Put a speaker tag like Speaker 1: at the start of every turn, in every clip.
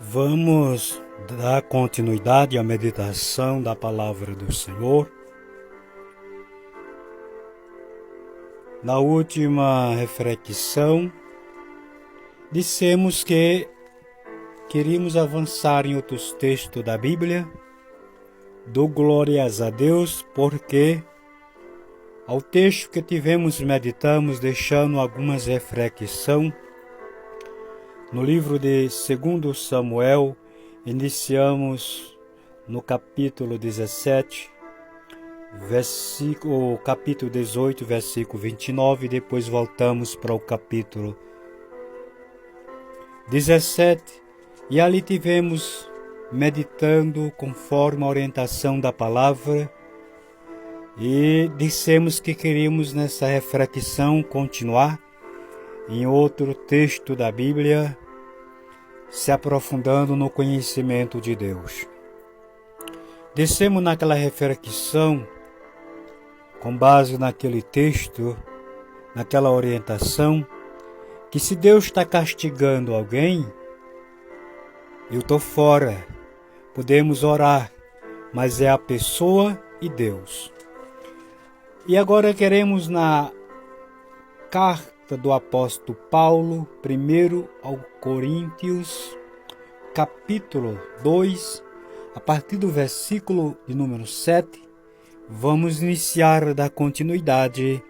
Speaker 1: Vamos dar continuidade à meditação da palavra do Senhor. Na última reflexão, dissemos que queríamos avançar em outros textos da Bíblia. Dou glórias a Deus porque ao texto que tivemos meditamos, deixando algumas reflexões. No livro de 2 Samuel, iniciamos no capítulo 17, capítulo 18, versículo 29, e depois voltamos para o capítulo 17, e ali tivemos meditando conforme a orientação da palavra, e dissemos que queríamos nessa reflexão continuar em outro texto da Bíblia, se aprofundando no conhecimento de Deus. Dissemos naquela reflexão, com base naquele texto, naquela orientação, que se Deus está castigando alguém, eu estou fora. Podemos orar, mas é a pessoa e Deus. E agora queremos na carta do apóstolo Paulo, 1 ao Coríntios, capítulo 2, a partir do versículo de número 7, vamos iniciar da continuidade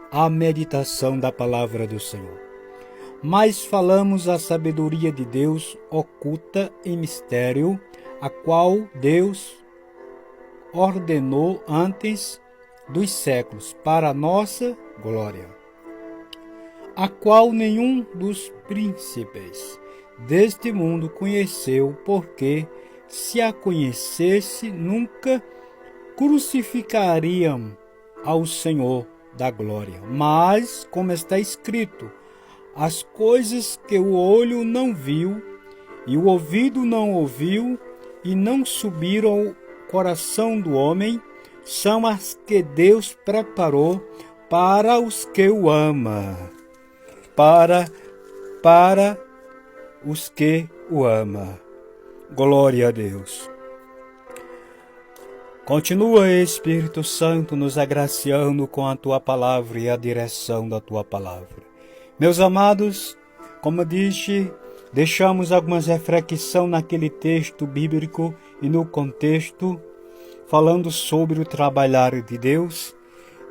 Speaker 1: a meditação da palavra do Senhor. Mas falamos a sabedoria de Deus oculta em mistério, a qual Deus ordenou antes dos séculos, para a nossa glória, a qual nenhum dos príncipes deste mundo conheceu, porque se a conhecesse, nunca crucificariam ao Senhor da glória. Mas, como está escrito, as coisas que o olho não viu, e o ouvido não ouviu, e não subiram ao coração do homem, são as que Deus preparou para os que o amam. Para os que o amam. Glória a Deus. Continua, Espírito Santo, nos agraciando com a Tua palavra e a direção da Tua palavra. Meus amados, como disse, deixamos algumas reflexões naquele texto bíblico e no contexto, falando sobre o trabalhar de Deus,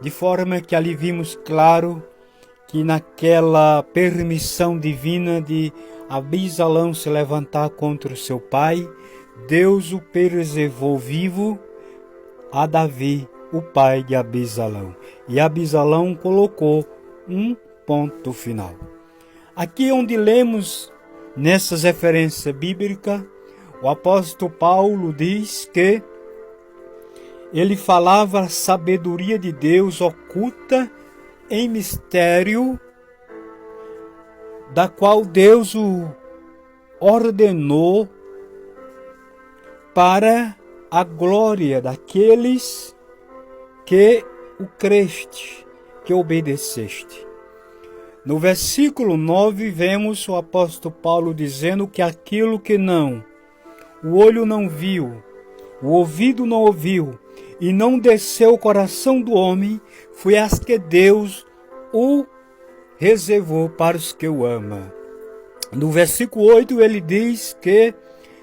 Speaker 1: de forma que ali vimos claro que naquela permissão divina de Abisalão se levantar contra o seu pai, Deus o preservou vivo a Davi, o pai de Abisalão. E Abisalão colocou um ponto final. Aqui onde lemos nessas referências bíblicas, o apóstolo Paulo diz que ele falava a sabedoria de Deus oculta em mistério, da qual Deus o ordenou para a glória daqueles que o creste, que obedeceste. No versículo 9, vemos o apóstolo Paulo dizendo que aquilo que o olho não viu, o ouvido não ouviu, e não desceu o coração do homem, foi as que Deus o reservou para os que o amam. No versículo 8 ele diz que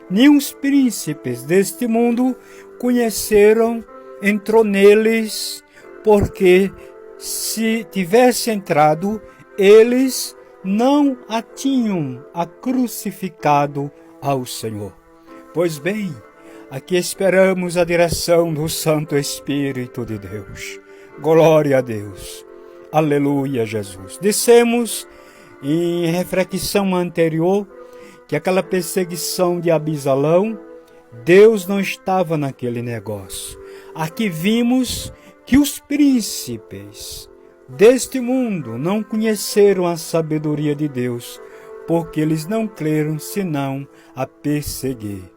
Speaker 1: nem os príncipes deste mundo conheceram, entrou neles, porque se tivesse entrado, eles não a tinham crucificado ao Senhor. Pois bem, aqui esperamos a direção do Santo Espírito de Deus. Glória a Deus. Aleluia, Jesus. Dissemos em reflexão anterior que aquela perseguição de Abisalão, Deus não estava naquele negócio. Aqui vimos que os príncipes deste mundo não conheceram a sabedoria de Deus, porque eles não creram senão a perseguir.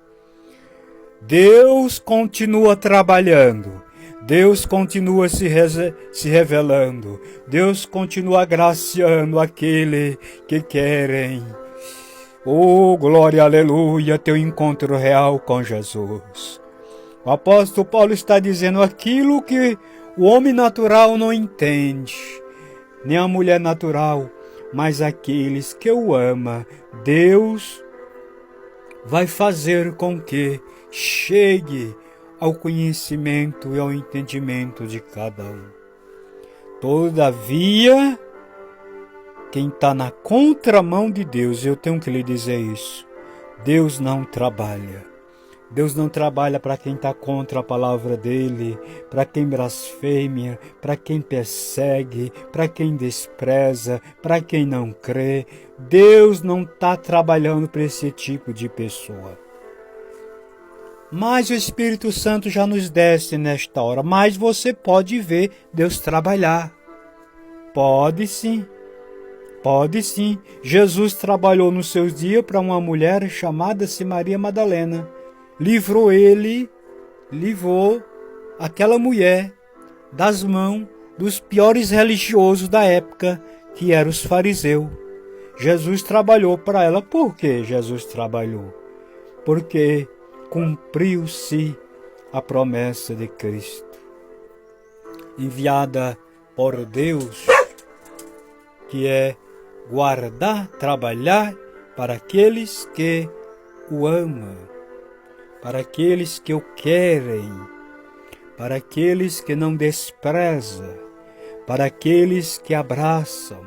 Speaker 1: Deus continua trabalhando, Deus continua se revelando, Deus continua agraciando aquele que querem Oh, glória, aleluia, teu encontro real com Jesus. O apóstolo Paulo está dizendo aquilo que o homem natural não entende, nem a mulher natural, mas aqueles que o amam, Deus vai fazer com que chegue ao conhecimento e ao entendimento de cada um. Todavia, quem está na contramão de Deus, eu tenho que lhe dizer isso, Deus não trabalha. Deus não trabalha para quem está contra a palavra dele, para quem blasfêmia, para quem persegue, para quem despreza, para quem não crê. Deus não está trabalhando para esse tipo de pessoa. Mas o Espírito Santo já nos desce nesta hora. Mas você pode ver Deus trabalhar. Pode sim. Pode sim. Jesus trabalhou nos seus dias para uma mulher chamada-se Maria Madalena. Livrou aquela mulher das mãos dos piores religiosos da época, que eram os fariseus. Jesus trabalhou para ela. Por que Jesus trabalhou? Porque cumpriu-se a promessa de Cristo, enviada por Deus, que é guardar, trabalhar para aqueles que o amam, para aqueles que o querem, para aqueles que não desprezam, para aqueles que abraçam,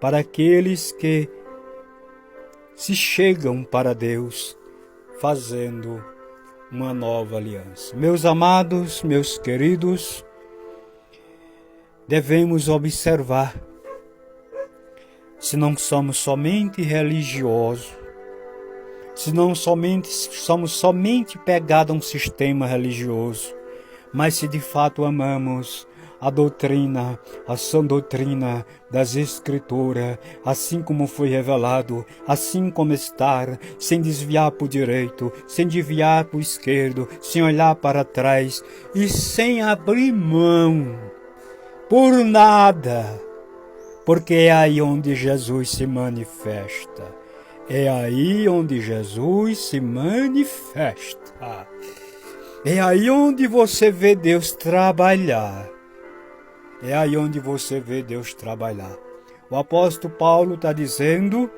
Speaker 1: para aqueles que se chegam para Deus, fazendo uma nova aliança. Meus amados, meus queridos, devemos observar se não somos somente religiosos, se não somos somente pegados a um sistema religioso, mas se de fato amamos a doutrina, a sã doutrina das Escrituras, assim como foi revelado, assim como está, sem desviar para o direito, sem desviar para o esquerdo, sem olhar para trás e sem abrir mão por nada, porque é aí onde Jesus se manifesta. É aí onde Jesus se manifesta. É aí onde você vê Deus trabalhar. É aí onde você vê Deus trabalhar. O apóstolo Paulo está dizendo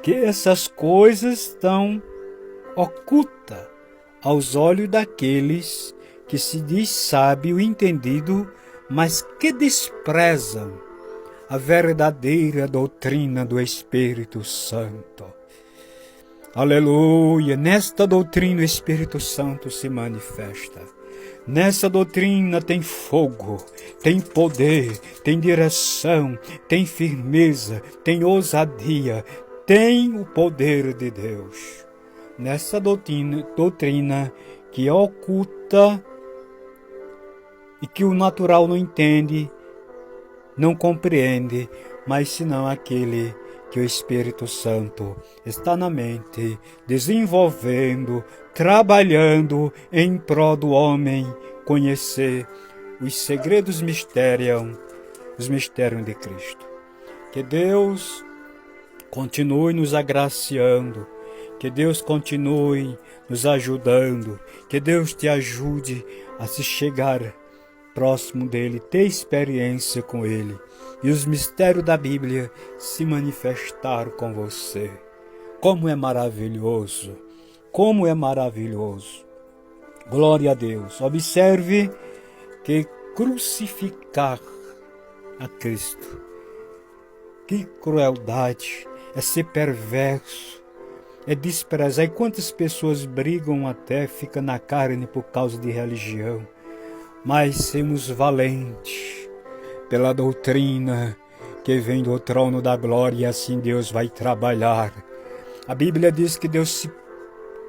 Speaker 1: que essas coisas estão ocultas aos olhos daqueles que se diz sábio e entendido, mas que desprezam a verdadeira doutrina do Espírito Santo. Aleluia! Nesta doutrina o Espírito Santo se manifesta. Nessa doutrina tem fogo, tem poder, tem direção, tem firmeza, tem ousadia, tem o poder de Deus. Nessa doutrina que é oculta e que o natural não entende, não compreende, mas senão aquele que o Espírito Santo está na mente, desenvolvendo, trabalhando em prol do homem conhecer os segredos os mistérios de Cristo. Que Deus continue nos agraciando, que Deus continue nos ajudando, que Deus te ajude a se chegar próximo dele, ter experiência com ele e os mistérios da Bíblia se manifestar com você. Como é maravilhoso! Como é maravilhoso! Glória a Deus! Observe que crucificar a Cristo, que crueldade, é ser perverso, é desprezar. E quantas pessoas brigam até, ficam na carne por causa de religião. Mas sermos valentes pela doutrina que vem do trono da glória, e assim Deus vai trabalhar. A Bíblia diz que Deus se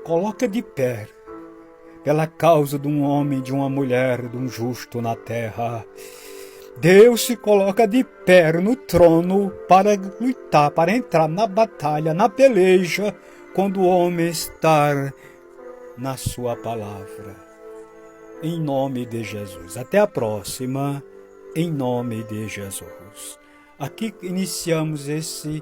Speaker 1: coloca de pé pela causa de um homem, de uma mulher, de um justo na terra. Deus se coloca de pé no trono para lutar, para entrar na batalha, na peleja, quando o homem está na sua palavra. Em nome de Jesus. Até a próxima, em nome de Jesus. Aqui iniciamos essa